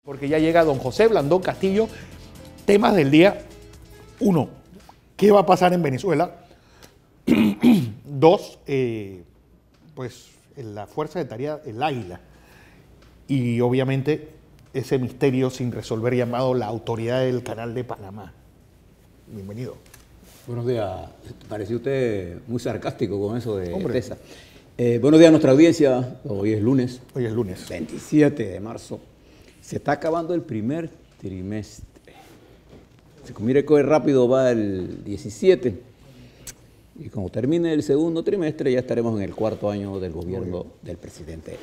Porque ya llega don José Blandón Castillo. Temas del día. 1. ¿Qué va a pasar en Venezuela? 2. Pues la fuerza de tarea, el Águila. Y obviamente ese misterio sin resolver llamado la autoridad del Canal de Panamá. Bienvenido. Buenos días. Pareció usted muy sarcástico con eso de Hombre. Tesa. Buenos días a nuestra audiencia. Hoy es lunes. Hoy es lunes. 27 de marzo. Se está acabando el primer trimestre. Mire que rápido va el 17. Y cuando termine el segundo trimestre ya estaremos en el cuarto año del gobierno del presidente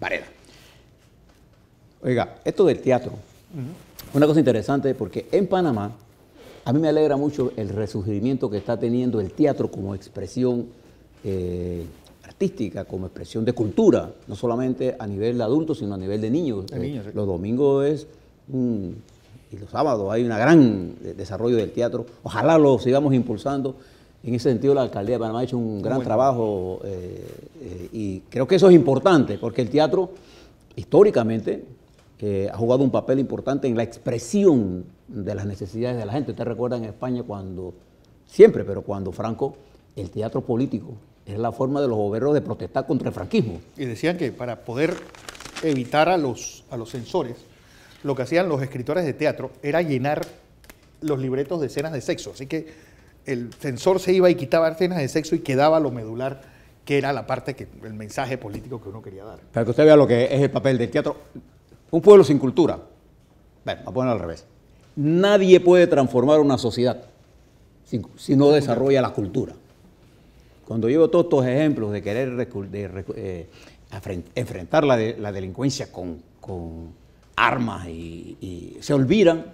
Varela. Oiga, esto del teatro, una cosa interesante porque en Panamá a mí me alegra mucho el resurgimiento que está teniendo el teatro como expresión artística, como expresión de cultura, no solamente a nivel de adultos, sino a nivel de niños. Sí. Los domingos y los sábados hay un gran desarrollo del teatro. Ojalá lo sigamos impulsando. En ese sentido, la Alcaldía de Panamá ha hecho un gran trabajo y creo que eso es importante, porque el teatro, históricamente, ha jugado un papel importante en la expresión de las necesidades de la gente. Usted recuerda en España cuando Franco, el teatro político era la forma de los gobiernos de protestar contra el franquismo. Y decían que para poder evitar a los censores, lo que hacían los escritores de teatro era llenar los libretos de escenas de sexo. Así que el censor se iba y quitaba escenas de sexo y quedaba lo medular, que era la parte, el mensaje político que uno quería dar. Para que usted vea lo que es el papel del teatro. Un pueblo sin cultura. Bueno, a ponerlo al revés. Nadie puede transformar una sociedad si no desarrolla la cultura. Cuando llevo todos estos ejemplos de querer enfrentar la delincuencia con armas y se olvidan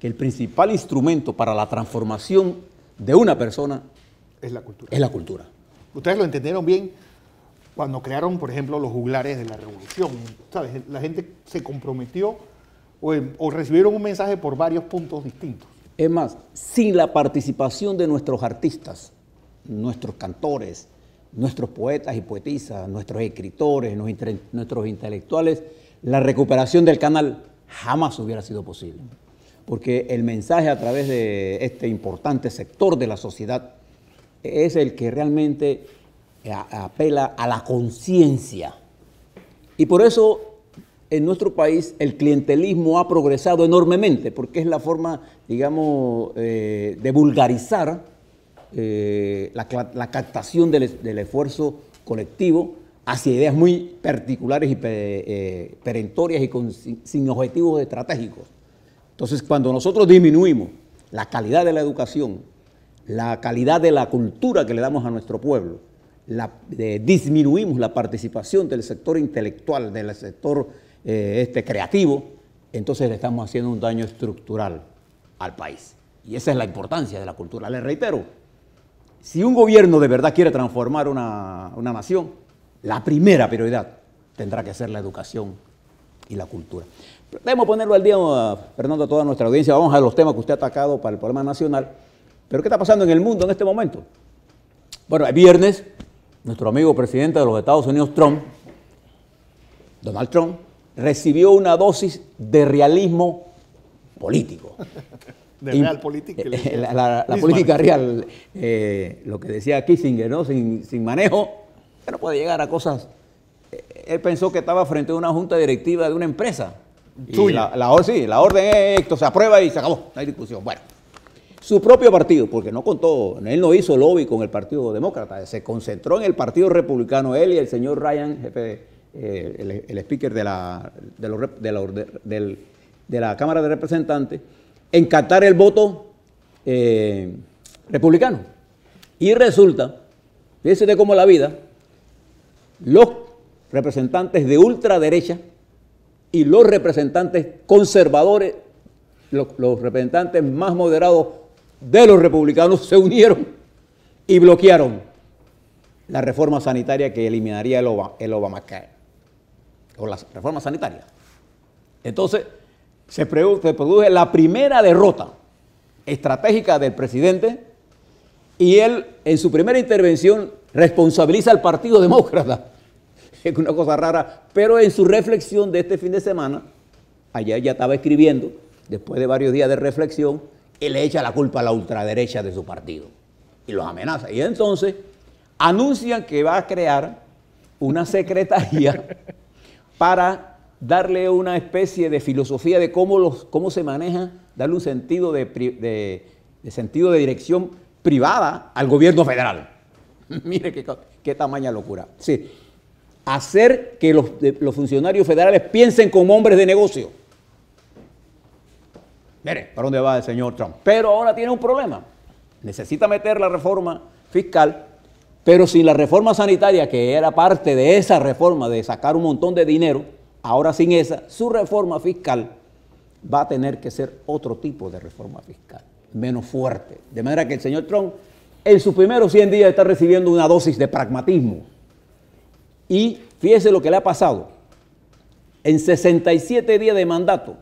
que el principal instrumento para la transformación de una persona Es la cultura. es la cultura. Ustedes lo entendieron bien cuando crearon, por ejemplo, los juglares de la revolución. ¿Sabes? La gente se comprometió o recibieron un mensaje por varios puntos distintos. Es más, sin la participación de nuestros artistas, nuestros cantores, nuestros poetas y poetisas, nuestros escritores, nuestros intelectuales, la recuperación del canal jamás hubiera sido posible. Porque el mensaje a través de este importante sector de la sociedad es el que realmente apela a la conciencia. Y por eso en nuestro país el clientelismo ha progresado enormemente, porque es la forma, digamos, de vulgarizar la captación del esfuerzo colectivo hacia ideas muy particulares y perentorias y sin objetivos estratégicos. Entonces, cuando nosotros disminuimos la calidad de la educación, la calidad de la cultura que le damos a nuestro pueblo, disminuimos la participación del sector intelectual, del sector creativo, entonces le estamos haciendo un daño estructural al país. Y esa es la importancia de la cultura. Les reitero, si un gobierno de verdad quiere transformar una nación, la primera prioridad tendrá que ser la educación y la cultura. Debemos ponerlo al día, Fernando, a toda nuestra audiencia. Vamos a los temas que usted ha atacado para el problema nacional. Pero ¿qué está pasando en el mundo en este momento? Bueno, el viernes, nuestro amigo presidente de los Estados Unidos, Donald Trump, recibió una dosis de realismo político. De real política. La política real, lo que decía Kissinger, ¿no? Sin manejo, que no puede llegar a cosas. Él pensó que estaba frente a una junta directiva de una empresa. Y la orden es esto, se aprueba y se acabó, no hay discusión. Bueno, su propio partido, porque él no hizo lobby con el Partido Demócrata, se concentró en el Partido Republicano, él y el señor Ryan, jefe, el speaker de la Cámara de Representantes, en captar el voto republicano. Y resulta, fíjese de cómo la vida, los representantes de ultraderecha y los representantes conservadores, los representantes más moderados de los republicanos se unieron y bloquearon la reforma sanitaria que eliminaría el Obamacare, o la reforma sanitaria. Entonces, se produce la primera derrota estratégica del presidente y él, en su primera intervención, responsabiliza al Partido Demócrata. Es una cosa rara, pero en su reflexión de este fin de semana, ayer ya estaba escribiendo, después de varios días de reflexión, y le echa la culpa a la ultraderecha de su partido. Y los amenaza. Y entonces anuncian que va a crear una secretaría para darle una especie de filosofía de cómo se maneja, darle un sentido de sentido de dirección privada al gobierno federal. Mire qué tamaña locura. Sí, hacer que los funcionarios federales piensen como hombres de negocio. Mire, ¿para dónde va el señor Trump? Pero ahora tiene un problema. Necesita meter la reforma fiscal, pero sin la reforma sanitaria, que era parte de esa reforma de sacar un montón de dinero, ahora sin esa, su reforma fiscal va a tener que ser otro tipo de reforma fiscal, menos fuerte. De manera que el señor Trump, en sus primeros 100 días, está recibiendo una dosis de pragmatismo. Y fíjese lo que le ha pasado. En 67 días de mandato,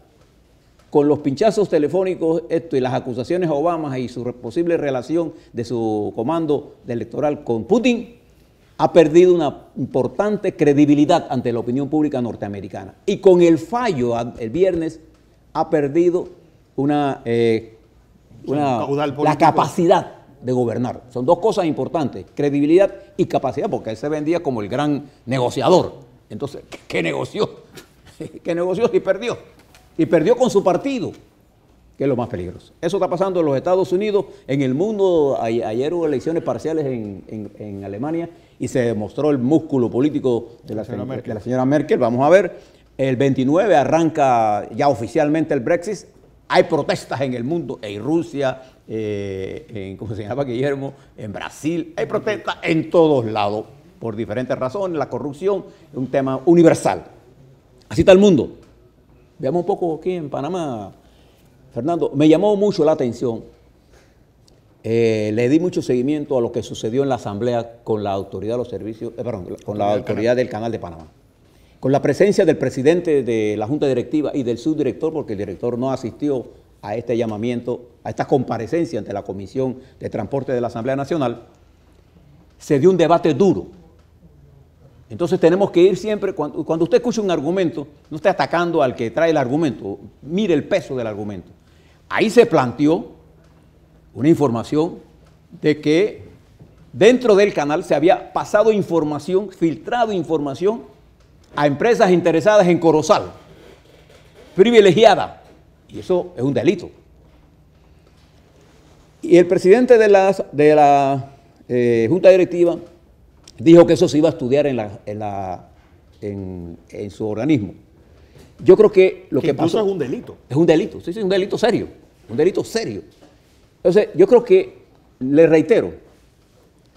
con los pinchazos telefónicos y las acusaciones a Obama y su posible relación de su comando electoral con Putin, ha perdido una importante credibilidad ante la opinión pública norteamericana. Y con el fallo el viernes ha perdido la capacidad de gobernar. Son dos cosas importantes, credibilidad y capacidad, porque él se vendía como el gran negociador. Entonces, ¿qué negoció? ¿Qué negoció y perdió? Y perdió con su partido, que es lo más peligroso. Eso está pasando en los Estados Unidos, en el mundo. Ayer hubo elecciones parciales en Alemania y se demostró el músculo político de la señora Merkel. Vamos a ver, el 29 arranca ya oficialmente el Brexit. Hay protestas en el mundo, en Rusia, ¿cómo se llama, Guillermo? En Brasil. Hay protestas en todos lados, por diferentes razones. La corrupción es un tema universal. Así está el mundo. Veamos un poco aquí en Panamá, Fernando. Me llamó mucho la atención, le di mucho seguimiento a lo que sucedió en la asamblea con la autoridad de los servicios, con la autoridad del Canal de Panamá. Con la presencia del presidente de la Junta Directiva y del subdirector, porque el director no asistió a este llamamiento, a esta comparecencia ante la Comisión de Transporte de la Asamblea Nacional, se dio un debate duro. Entonces tenemos que ir siempre, cuando usted escucha un argumento, no esté atacando al que trae el argumento, mire el peso del argumento. Ahí se planteó una información de que dentro del canal se había pasado información, filtrado información a empresas interesadas en Corozal, privilegiada, y eso es un delito. Y el presidente de la Junta Directiva dijo que eso se iba a estudiar en su organismo. Yo creo que lo que pasó es un delito. Es un delito, sí, es un delito serio, un delito serio. Entonces, yo creo que, le reitero,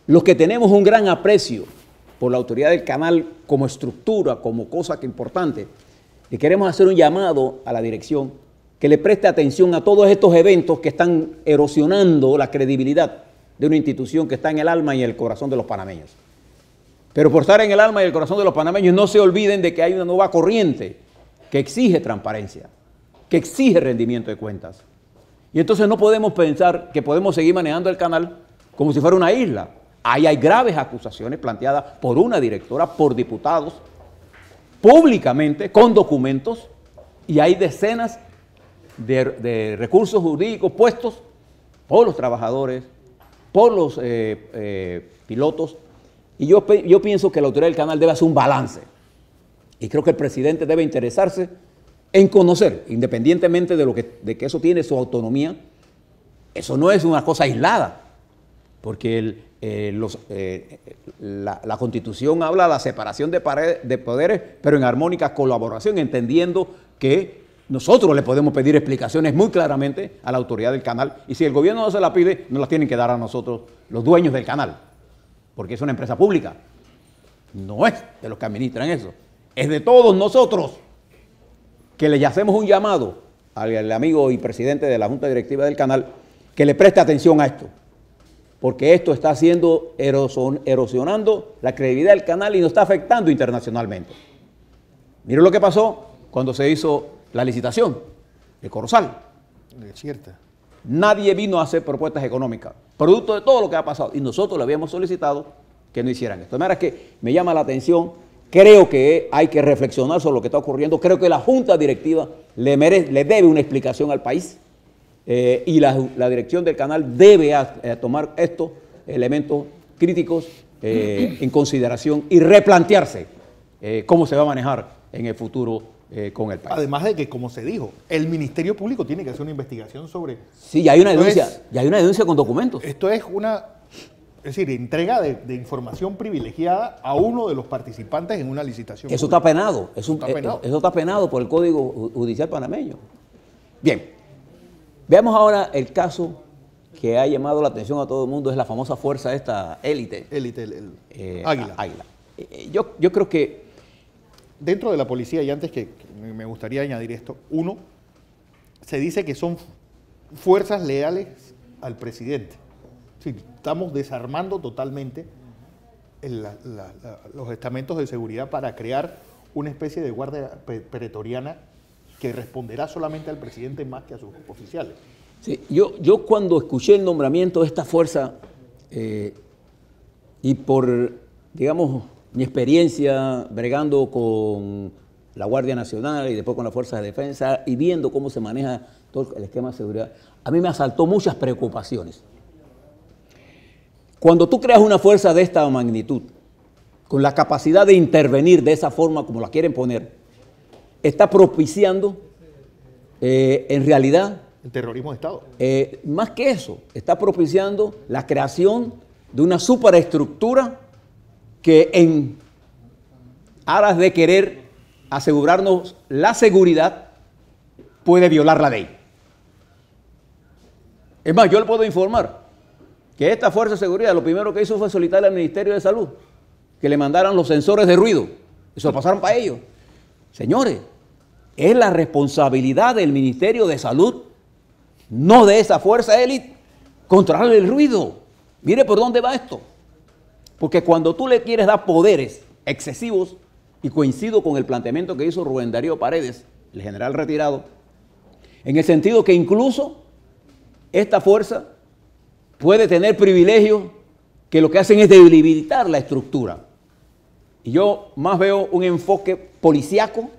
los que tenemos un gran aprecio por la autoridad del canal como estructura, como cosa que importante, y queremos hacer un llamado a la dirección que le preste atención a todos estos eventos que están erosionando la credibilidad de una institución que está en el alma y en el corazón de los panameños. Pero por estar en el alma y el corazón de los panameños, no se olviden de que hay una nueva corriente que exige transparencia, que exige rendimiento de cuentas. Y entonces no podemos pensar que podemos seguir manejando el canal como si fuera una isla. Ahí hay graves acusaciones planteadas por una directora, por diputados, públicamente, con documentos, y hay decenas de recursos jurídicos puestos por los trabajadores, por los pilotos. Y yo pienso que la autoridad del canal debe hacer un balance. Y creo que el presidente debe interesarse en conocer, independientemente de que eso tiene su autonomía. Eso no es una cosa aislada, porque la Constitución habla de la separación de poderes, pero en armónica colaboración, entendiendo que nosotros le podemos pedir explicaciones muy claramente a la autoridad del canal, y si el gobierno no se la pide, nos las tienen que dar a nosotros, los dueños del canal, porque es una empresa pública. No es de los que administran eso, es de todos nosotros, que le hacemos un llamado al amigo y presidente de la Junta Directiva del canal que le preste atención a esto, porque esto está erosionando la credibilidad del canal y nos está afectando internacionalmente. Miren lo que pasó cuando se hizo la licitación de Corozal. Es cierto. Nadie vino a hacer propuestas económicas, producto de todo lo que ha pasado, y nosotros le habíamos solicitado que no hicieran esto. De manera que me llama la atención Creo que hay que reflexionar sobre lo que está ocurriendo. Creo que la Junta Directiva le debe una explicación al país y la dirección del canal debe tomar estos elementos críticos en consideración y replantearse cómo se va a manejar en el futuro con el país. Además de que, como se dijo, el Ministerio Público tiene que hacer una investigación sobre... Sí, ya hay una denuncia con documentos. Esto es es decir, entrega de información privilegiada a uno de los participantes en una licitación. Eso está penado. Eso está penado por el Código Judicial panameño. Bien, veamos ahora el caso que ha llamado la atención a todo el mundo, es la famosa fuerza esta élite. Águila. Águila. Yo creo que... Dentro de la policía, y antes que me gustaría añadir esto, se dice que son fuerzas leales al presidente. Sí, estamos desarmando totalmente los estamentos de seguridad para crear una especie de guardia pretoriana que responderá solamente al presidente más que a sus oficiales. Sí, yo cuando escuché el nombramiento de esta fuerza y por, digamos, mi experiencia bregando con la Guardia Nacional y después con las Fuerzas de Defensa y viendo cómo se maneja todo el esquema de seguridad, a mí me asaltó muchas preocupaciones. Cuando tú creas una fuerza de esta magnitud, con la capacidad de intervenir de esa forma como la quieren poner, está propiciando, en realidad... El terrorismo de Estado. Más que eso, está propiciando la creación de una superestructura que en aras de querer asegurarnos la seguridad puede violar la ley. Es más, yo le puedo informar que esta fuerza de seguridad lo primero que hizo fue solicitarle al Ministerio de Salud que le mandaran los sensores de ruido y se lo pasaron para ellos. Señores, es la responsabilidad del Ministerio de Salud, no de esa fuerza élite, controlar el ruido. Mire por dónde va esto. Porque cuando tú le quieres dar poderes excesivos, y coincido con el planteamiento que hizo Rubén Darío Paredes, el general retirado, en el sentido que incluso esta fuerza puede tener privilegios que lo que hacen es debilitar la estructura. Y yo más veo un enfoque policíaco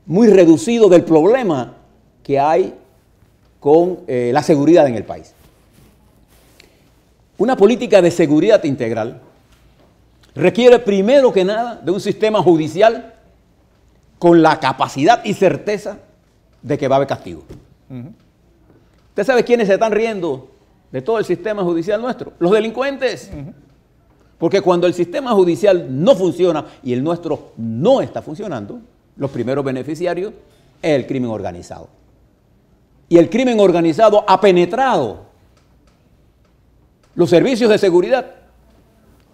muy reducido del problema que hay con la seguridad en el país. Una política de seguridad integral requiere primero que nada de un sistema judicial con la capacidad y certeza de que va a haber castigo. ¿Usted sabe quiénes se están riendo de todo el sistema judicial nuestro? Los delincuentes. Porque cuando el sistema judicial no funciona y el nuestro no está funcionando, los primeros beneficiarios es el crimen organizado. Y el crimen organizado ha penetrado los servicios de seguridad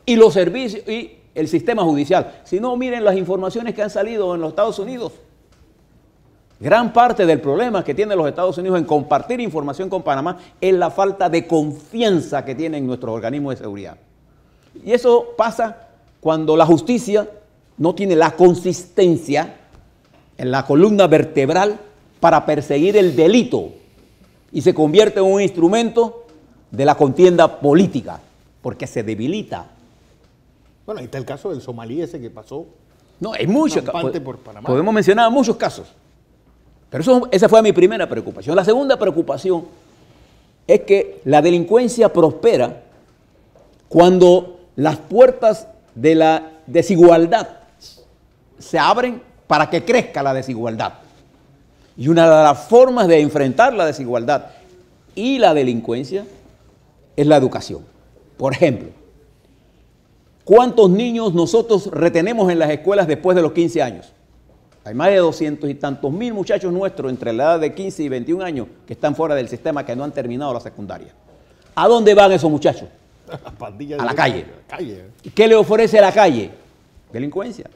y los servicios y el sistema judicial. Si no, miren las informaciones que han salido en los Estados Unidos. Gran parte del problema que tienen los Estados Unidos en compartir información con Panamá es la falta de confianza que tienen nuestros organismos de seguridad. Y eso pasa cuando la justicia no tiene la consistencia en la columna vertebral para perseguir el delito y se convierte en un instrumento de la contienda política, porque se debilita. Bueno, ahí está el caso del somalí ese que pasó. No, hay muchos casos. Por Panamá. Podemos mencionar muchos casos. Pero esa fue mi primera preocupación. La segunda preocupación es que la delincuencia prospera cuando las puertas de la desigualdad se abren para que crezca la desigualdad. Y una de las formas de enfrentar la desigualdad y la delincuencia es la educación. Por ejemplo, ¿cuántos niños nosotros retenemos en las escuelas después de los 15 años? Hay más de 200 y tantos mil muchachos nuestros entre la edad de 15 y 21 años que están fuera del sistema, que no han terminado la secundaria. ¿A dónde van esos muchachos? A la calle. ¿Qué le ofrece la calle? Delincuencia.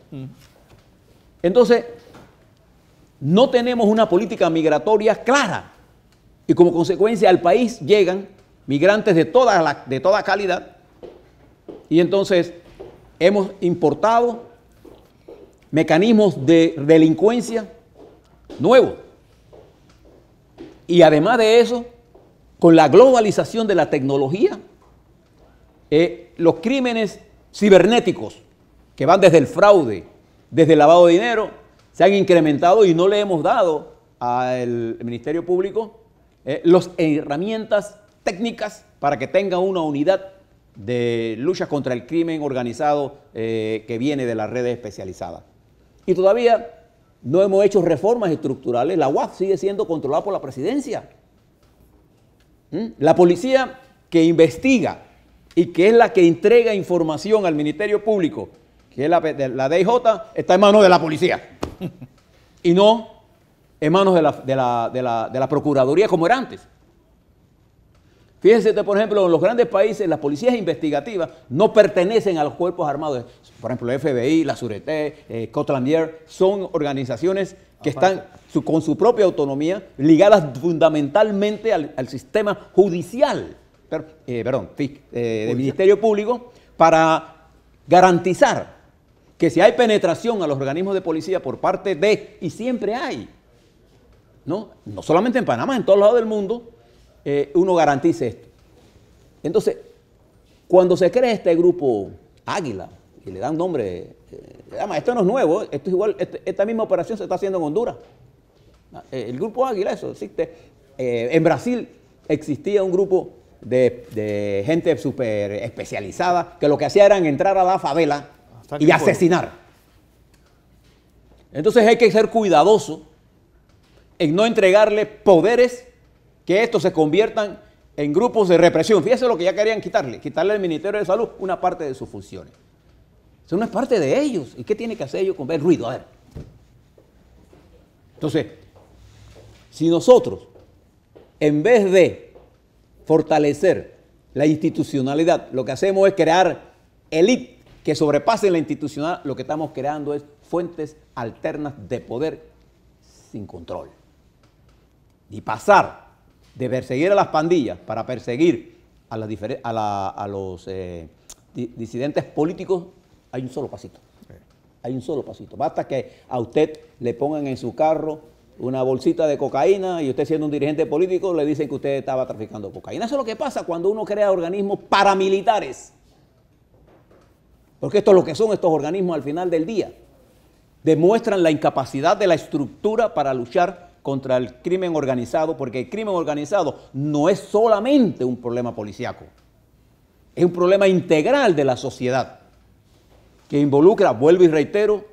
Entonces, no tenemos una política migratoria clara y como consecuencia al país llegan migrantes de toda calidad y entonces hemos importado mecanismos de delincuencia nuevos. Y además de eso, con la globalización de la tecnología, los crímenes cibernéticos que van desde el fraude, desde el lavado de dinero, se han incrementado y no le hemos dado al Ministerio Público las herramientas técnicas para que tenga una unidad de lucha contra el crimen organizado que viene de las redes especializadas. Y todavía no hemos hecho reformas estructurales. La UAF sigue siendo controlada por la presidencia. La policía que investiga y que es la que entrega información al Ministerio Público, que es la DIJ, está en manos de la policía y no en manos de la Procuraduría como era antes. Fíjense usted, por ejemplo, en los grandes países las policías investigativas no pertenecen a los cuerpos armados. Por ejemplo, el FBI, la Sûreté, Scotland Yard, son organizaciones que están con su propia autonomía, ligadas fundamentalmente al sistema judicial, del Ministerio Público, para garantizar que si hay penetración a los organismos de policía por parte de, y siempre hay, no solamente en Panamá, en todos lados del mundo, uno garantice esto. Entonces, cuando se crea este grupo Águila, y le dan nombre, esto no es nuevo, esto es igual, esta misma operación se está haciendo en Honduras. El grupo Águila, eso existe. En Brasil existía un grupo de gente súper especializada que lo que hacía era entrar a la favela y asesinar. Entonces hay que ser cuidadoso en no entregarle poderes que estos se conviertan en grupos de represión. Fíjese lo que ya querían quitarle al Ministerio de Salud una parte de sus funciones. Eso no es parte de ellos. ¿Y qué tiene que hacer ellos con ver ruido? A ver. Entonces, si nosotros, en vez de fortalecer la institucionalidad, lo que hacemos es crear élite que sobrepasen la institucional, lo que estamos creando es fuentes alternas de poder sin control. Y pasar de perseguir a las pandillas para perseguir a los disidentes políticos, hay un solo pasito. Hay un solo pasito. Basta que a usted le pongan en su carro una bolsita de cocaína y usted, siendo un dirigente político, le dicen que usted estaba traficando cocaína. Eso es lo que pasa cuando uno crea organismos paramilitares. Porque esto es lo que son estos organismos al final del día. Demuestran la incapacidad de la estructura para luchar contra el crimen organizado, porque el crimen organizado no es solamente un problema policíaco, es un problema integral de la sociedad, que involucra, vuelvo y reitero,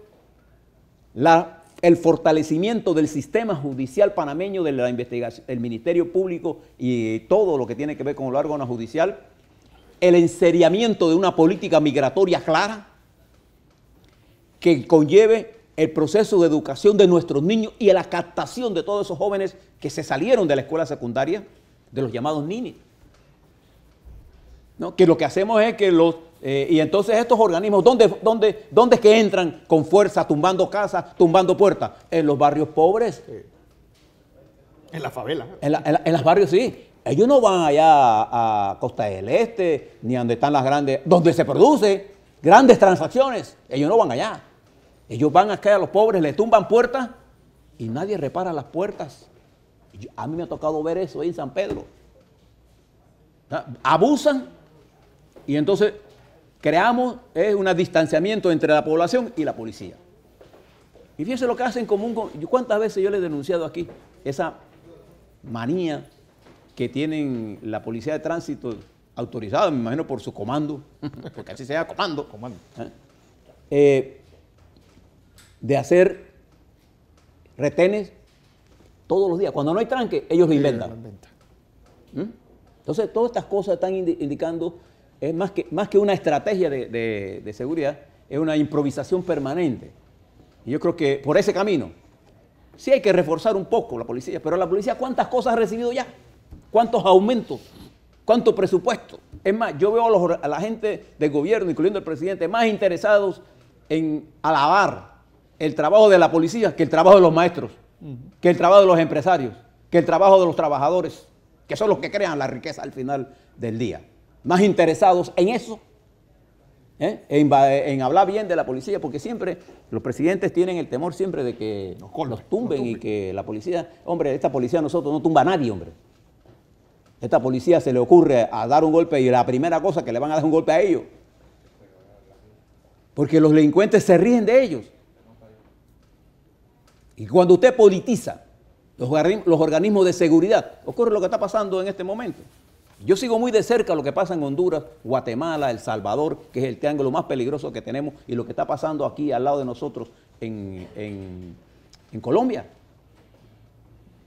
el fortalecimiento del sistema judicial panameño, de la investigación, el Ministerio Público y todo lo que tiene que ver con el órgano judicial, el enseriamiento de una política migratoria clara que conlleve el proceso de educación de nuestros niños y la captación de todos esos jóvenes que se salieron de la escuela secundaria, de los llamados ninis. ¿No? Que lo que hacemos es que y entonces estos organismos, ¿dónde es que entran con fuerza, tumbando casas, tumbando puertas? En los barrios pobres. Sí. En la favela. En los barrios, sí. Ellos no van allá a Costa del Este, ni a donde están las grandes, donde se produce grandes transacciones. Ellos no van allá. Ellos van acá a los pobres, le tumban puertas y nadie repara las puertas. A mí me ha tocado ver eso ahí en San Pedro. Abusan y entonces creamos un distanciamiento entre la población y la policía. Y fíjense lo que hacen común. ¿Cuántas veces yo les he denunciado aquí esa manía que tienen la policía de tránsito autorizada, me imagino por su comando, porque así se llama comando. De hacer retenes todos los días. Cuando no hay tranque, ellos lo inventan. Entonces, todas estas cosas están indicando, es más que una estrategia de seguridad, es una improvisación permanente. Y yo creo que por ese camino, sí hay que reforzar un poco la policía, pero la policía, ¿cuántas cosas ha recibido ya? ¿Cuántos aumentos? ¿Cuánto presupuesto? Es más, yo veo a la gente del gobierno, incluyendo el presidente, más interesados en alabar el trabajo de la policía que el trabajo de los maestros, que el trabajo de los empresarios, que el trabajo de los trabajadores, que son los que crean la riqueza al final del día. Más interesados en eso, en hablar bien de la policía, porque siempre los presidentes tienen el temor siempre de que los tumben y que la policía, hombre, esta policía nosotros no tumba a nadie, hombre. Esta policía se le ocurre a dar un golpe y la primera cosa que le van a dar un golpe a ellos. porque los delincuentes se ríen de ellos. Y cuando usted politiza los organismos de seguridad, ocurre lo que está pasando en este momento. Yo sigo muy de cerca lo que pasa en Honduras, Guatemala, El Salvador, que es el triángulo más peligroso que tenemos, y lo que está pasando aquí al lado de nosotros en Colombia.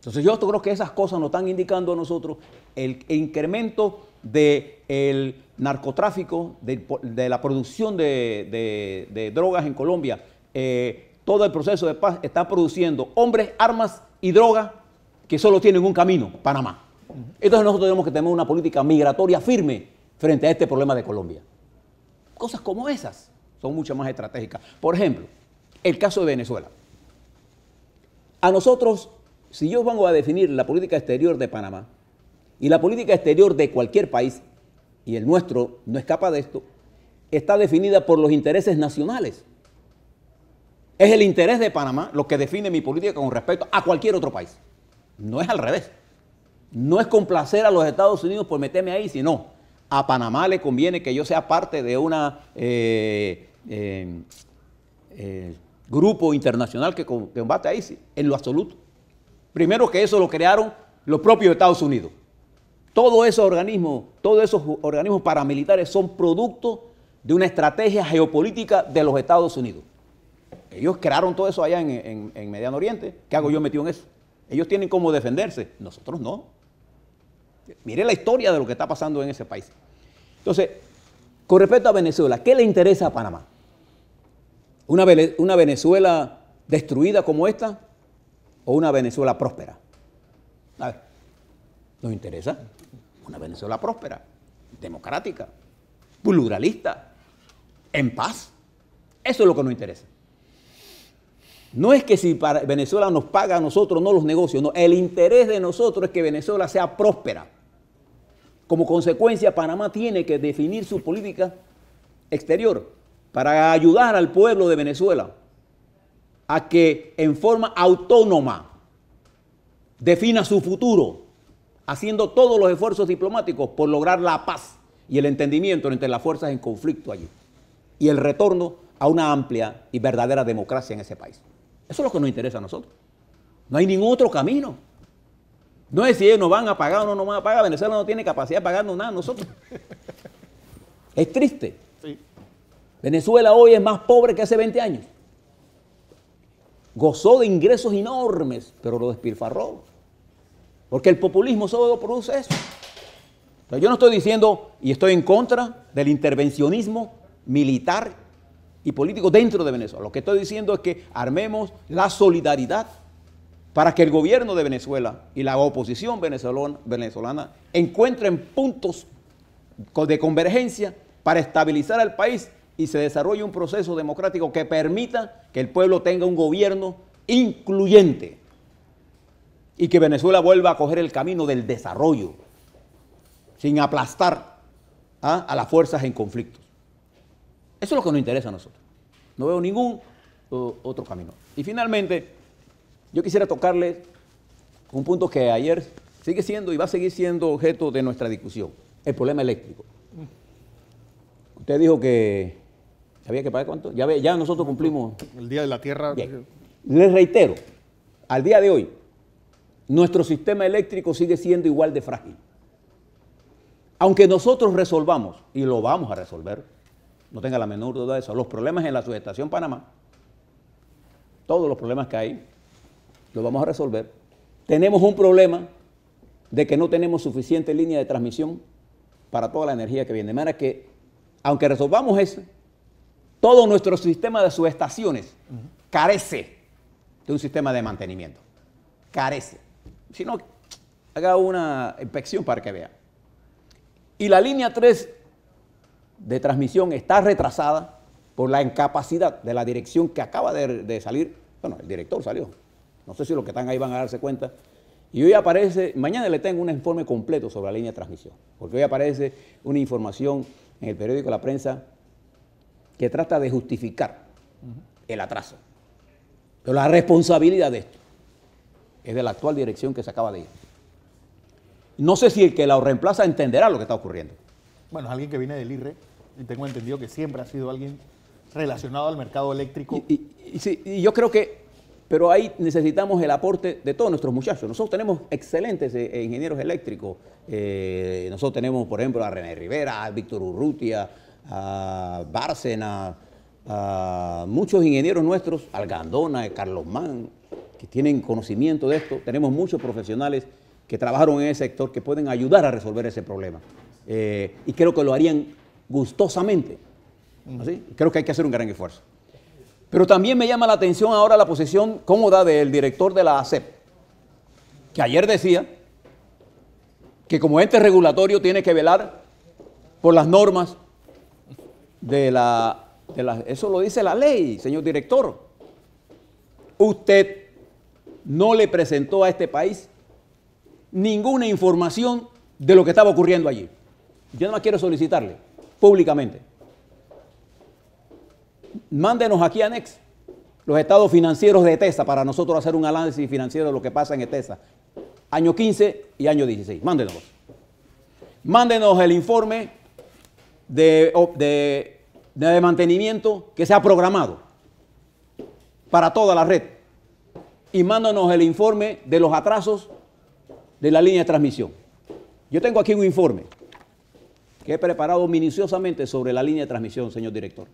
Entonces yo creo que esas cosas nos están indicando a nosotros el incremento del narcotráfico, de la producción de drogas en Colombia. Todo el proceso de paz está produciendo hombres, armas y drogas que solo tienen un camino, Panamá. Entonces nosotros tenemos que tener una política migratoria firme frente a este problema de Colombia. Cosas como esas son mucho más estratégicas. Por ejemplo, el caso de Venezuela. A nosotros, si yo vengo a definir la política exterior de Panamá y la política exterior de cualquier país, y el nuestro no escapa de esto, está definida por los intereses nacionales. Es el interés de Panamá lo que define mi política con respecto a cualquier otro país. No es al revés. No es complacer a los Estados Unidos por meterme ahí, sino a Panamá le conviene que yo sea parte de una grupo internacional que combate a ISIS, en lo absoluto. Primero que eso lo crearon los propios Estados Unidos. Todos esos organismos paramilitares son producto de una estrategia geopolítica de los Estados Unidos. Ellos crearon todo eso allá en Mediano Oriente. ¿Qué hago yo metido en eso? Ellos tienen cómo defenderse, nosotros no. Mire la historia de lo que está pasando en ese país. Entonces, con respecto a Venezuela, ¿qué le interesa a Panamá? ¿Una Venezuela destruida como esta o una Venezuela próspera? A ver, ¿nos interesa? Una Venezuela próspera, democrática, pluralista, en paz. Eso es lo que nos interesa. No es que si Venezuela nos paga a nosotros, no los negocios, no. El interés de nosotros es que Venezuela sea próspera. Como consecuencia, Panamá tiene que definir su política exterior para ayudar al pueblo de Venezuela a que en forma autónoma defina su futuro, haciendo todos los esfuerzos diplomáticos por lograr la paz y el entendimiento entre las fuerzas en conflicto allí y el retorno a una amplia y verdadera democracia en ese país. Eso es lo que nos interesa a nosotros. No hay ningún otro camino. No es si ellos nos van a pagar o no nos van a pagar. Venezuela no tiene capacidad de pagarnos nada a nosotros. Es triste. Sí. Venezuela hoy es más pobre que hace 20 años. Gozó de ingresos enormes, pero lo despilfarró. Porque el populismo solo produce eso. Pero yo no estoy diciendo, y estoy en contra del intervencionismo militar y político dentro de Venezuela. Lo que estoy diciendo es que armemos la solidaridad para que el gobierno de Venezuela y la oposición venezolana encuentren puntos de convergencia para estabilizar al país y se desarrolle un proceso democrático que permita que el pueblo tenga un gobierno incluyente y que Venezuela vuelva a coger el camino del desarrollo sin aplastar a las fuerzas en conflictos. Eso es lo que nos interesa a nosotros. No veo ningún otro camino. Y finalmente, yo quisiera tocarles un punto que ayer sigue siendo y va a seguir siendo objeto de nuestra discusión, el problema eléctrico. Usted dijo que había que pagar cuánto. Ya nosotros cumplimos. El Día de la Tierra. Bien. Les reitero, al día de hoy, nuestro sistema eléctrico sigue siendo igual de frágil. Aunque nosotros resolvamos, y lo vamos a resolver, no tenga la menor duda de eso, los problemas en la subestación Panamá, todos los problemas que hay, los vamos a resolver. Tenemos un problema de que no tenemos suficiente línea de transmisión para toda la energía que viene. De manera que, aunque resolvamos eso, todo nuestro sistema de subestaciones carece de un sistema de mantenimiento. Carece. Si no, haga una inspección para que vea. Y la línea 3 de transmisión está retrasada por la incapacidad de la dirección que acaba de salir. Bueno, el director salió. No sé si los que están ahí van a darse cuenta. Y hoy aparece, mañana le tengo un informe completo sobre la línea de transmisión, porque hoy aparece una información en el periódico La Prensa que trata de justificar el atraso. Pero la responsabilidad de esto es de la actual dirección que se acaba de ir. No sé si el que la reemplaza entenderá lo que está ocurriendo. Bueno, es alguien que viene del IRRE y tengo entendido que siempre ha sido alguien relacionado al mercado eléctrico. Sí, y yo creo que, pero ahí necesitamos el aporte de todos nuestros muchachos. Nosotros tenemos excelentes ingenieros eléctricos. Nosotros tenemos, por ejemplo, a René Rivera, a Víctor Urrutia, a Bárcena, a muchos ingenieros nuestros, al Gandona, a Carlos Mann, que tienen conocimiento de esto. Tenemos muchos profesionales que trabajaron en ese sector que pueden ayudar a resolver ese problema. Y creo que lo harían gustosamente. ¿Sí? Creo que hay que hacer un gran esfuerzo. Pero también me llama la atención ahora la posición cómoda del director de la ASEP, que ayer decía que como ente regulatorio tiene que velar por las normas eso lo dice la ley, señor director. Usted no le presentó a este país ninguna información de lo que estaba ocurriendo allí. Yo nada más quiero solicitarle públicamente. Mándenos aquí a ANEX los estados financieros de ETESA para nosotros hacer un análisis financiero de lo que pasa en ETESA. Año 15 y año 16. Mándenos. Mándenos el informe de mantenimiento que se ha programado para toda la red. Y mándanos el informe de los atrasos de la línea de transmisión. Yo tengo aquí un informe que he preparado minuciosamente sobre la línea de transmisión, señor director,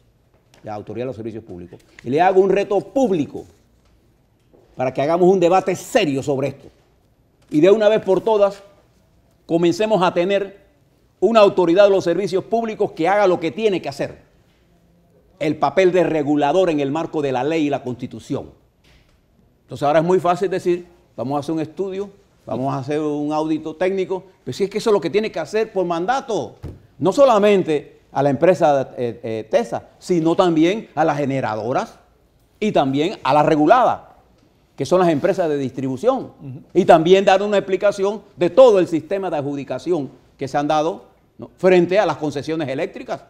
de la Autoridad de los Servicios Públicos. Y le hago un reto público para que hagamos un debate serio sobre esto. Y de una vez por todas, comencemos a tener una autoridad de los servicios públicos que haga lo que tiene que hacer. El papel de regulador en el marco de la ley y la Constitución. Entonces ahora es muy fácil decir, vamos a hacer un estudio, vamos a hacer un audito técnico, pero si es que eso es lo que tiene que hacer por mandato. No solamente a la empresa TESA, sino también a las generadoras y también a la regulada, que son las empresas de distribución. Y también dar una explicación de todo el sistema de adjudicación que se han dado, ¿no?, frente a las concesiones eléctricas.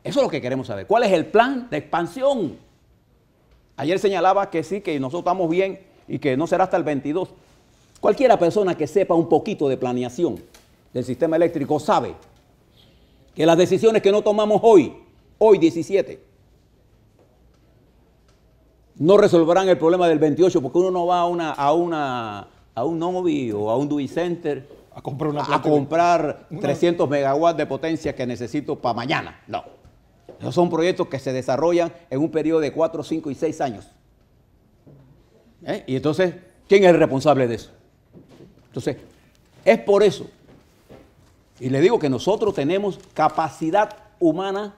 Eso es lo que queremos saber. ¿Cuál es el plan de expansión? Ayer señalaba que sí, que nosotros estamos bien y que no será hasta el 22. Cualquiera persona que sepa un poquito de planeación del sistema eléctrico sabe que las decisiones que no tomamos hoy 17, no resolverán el problema del 28, porque uno no va a un Novi o a un Dewey Center a comprar, a comprar 300 megawatts de potencia que necesito para mañana. No. Esos son proyectos que se desarrollan en un periodo de 4, 5 y 6 años. Y entonces, ¿quién es el responsable de eso? Entonces, es por eso. Y le digo que nosotros tenemos capacidad humana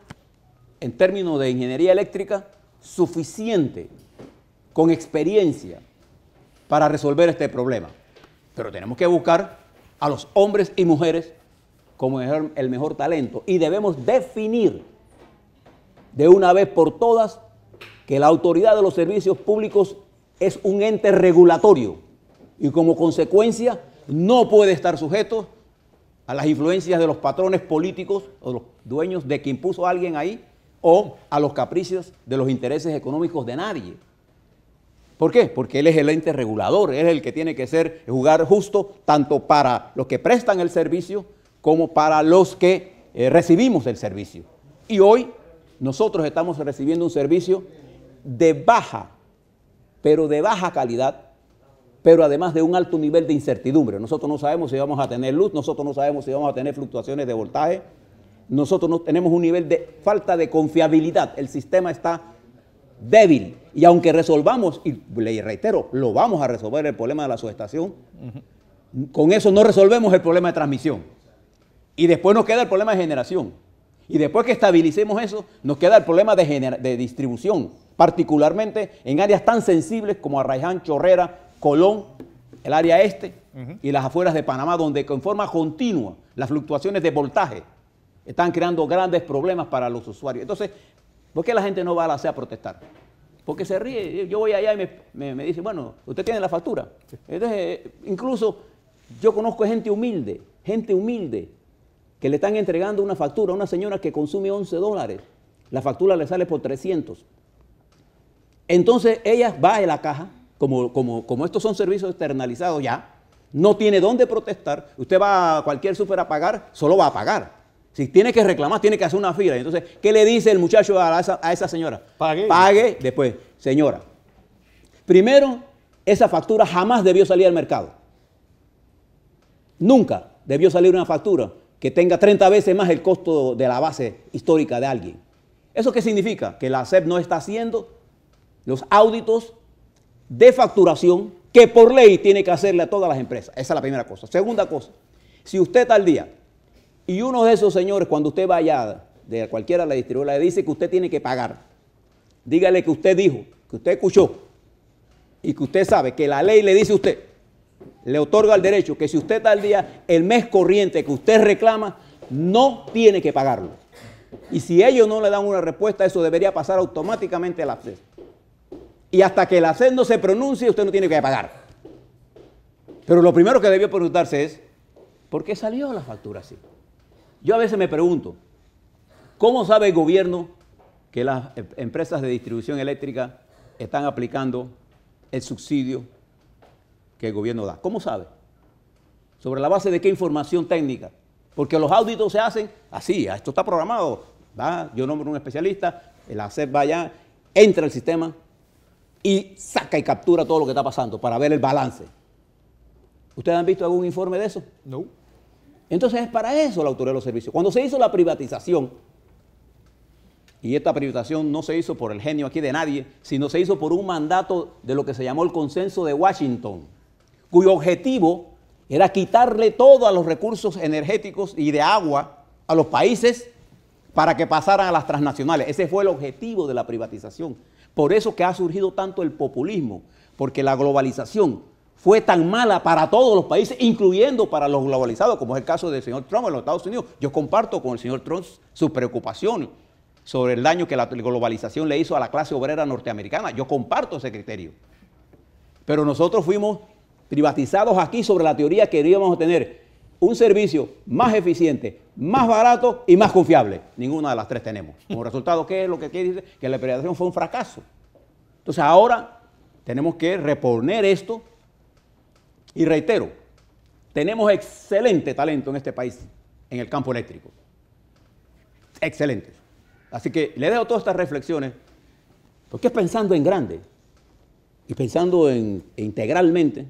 en términos de ingeniería eléctrica suficiente, con experiencia, para resolver este problema. Pero tenemos que buscar a los hombres y mujeres como el mejor talento. Y debemos definir de una vez por todas que la Autoridad de los Servicios Públicos es un ente regulatorio y como consecuencia no puede estar sujeto a las influencias de los patrones políticos o los dueños de que impuso a alguien ahí o a los capricios de los intereses económicos de nadie. ¿Por qué? Porque él es el ente regulador, él es el que tiene que jugar justo tanto para los que prestan el servicio como para los que recibimos el servicio. Y hoy nosotros estamos recibiendo un servicio de baja, pero de baja calidad, pero además de un alto nivel de incertidumbre. Nosotros no sabemos si vamos a tener luz, nosotros no sabemos si vamos a tener fluctuaciones de voltaje, nosotros no tenemos un nivel de falta de confiabilidad, el sistema está débil. Y aunque resolvamos, y le reitero, lo vamos a resolver el problema de la subestación, con eso no resolvemos el problema de transmisión. Y después nos queda el problema de generación. Y después que estabilicemos eso, nos queda el problema de distribución, particularmente en áreas tan sensibles como Arraiján, Chorrera, Colón, el área este y las afueras de Panamá, donde en forma continua las fluctuaciones de voltaje están creando grandes problemas para los usuarios. Entonces, ¿por qué la gente no va a la CEA a protestar? Porque se ríe. Yo voy allá y me dice, bueno, usted tiene la factura. Entonces, incluso yo conozco gente humilde, que le están entregando una factura a una señora que consume $11. La factura le sale por 300. Entonces, ella va a la caja, como estos son servicios externalizados ya, no tiene dónde protestar. Usted va a cualquier súper a pagar, solo va a pagar. Si tiene que reclamar, tiene que hacer una fila. Entonces, ¿qué le dice el muchacho a esa señora? Pague. Pague. Después, señora, primero, esa factura jamás debió salir al mercado. Nunca debió salir una factura que tenga 30 veces más el costo de la base histórica de alguien. ¿Eso qué significa? Que la SEP no está haciendo los auditos de facturación que por ley tiene que hacerle a todas las empresas. Esa es la primera cosa. Segunda cosa, si usted está al día y uno de esos señores, cuando usted vaya de cualquiera de la distribuidora, le dice que usted tiene que pagar, dígale que usted dijo, que usted escuchó y que usted sabe que la ley le dice a usted, le otorga el derecho que si usted está al día, el mes corriente que usted reclama, no tiene que pagarlo. Y si ellos no le dan una respuesta, eso debería pasar automáticamente a la SEP. Y hasta que la SEP no se pronuncie, usted no tiene que pagar. Pero lo primero que debió preguntarse es, ¿por qué salió la factura así? Yo a veces me pregunto, ¿cómo sabe el gobierno que las empresas de distribución eléctrica están aplicando el subsidio que el gobierno da? ¿Cómo sabe? ¿Sobre la base de qué información técnica? Porque los auditos se hacen así, esto está programado. Va, yo nombro un especialista, la SEP va allá, entra al sistema y saca y captura todo lo que está pasando para ver el balance. ¿Ustedes han visto algún informe de eso? No. Entonces es para eso la autoridad de los servicios. Cuando se hizo la privatización, y esta privatización no se hizo por el genio aquí de nadie, sino se hizo por un mandato de lo que se llamó el Consenso de Washington, cuyo objetivo era quitarle todos los recursos energéticos y de agua a los países para que pasaran a las transnacionales. Ese fue el objetivo de la privatización. Por eso que ha surgido tanto el populismo, porque la globalización fue tan mala para todos los países, incluyendo para los globalizados, como es el caso del señor Trump en los Estados Unidos. Yo comparto con el señor Trump su preocupación sobre el daño que la globalización le hizo a la clase obrera norteamericana. Yo comparto ese criterio. Pero nosotros fuimos privatizados aquí sobre la teoría que íbamos a tener un servicio más eficiente, más barato y más confiable. Ninguna de las tres tenemos. Como resultado, ¿qué es lo que quiere decir? Que la privatización fue un fracaso. Entonces ahora tenemos que reponer esto. Y reitero, tenemos excelente talento en este país, en el campo eléctrico. Excelente. Así que le dejo todas estas reflexiones, porque es pensando en grande y pensando integralmente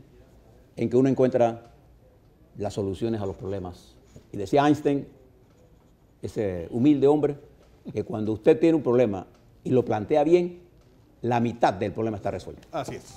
en que uno encuentra las soluciones a los problemas. Y decía Einstein, ese humilde hombre, que cuando usted tiene un problema y lo plantea bien, la mitad del problema está resuelto. Así es.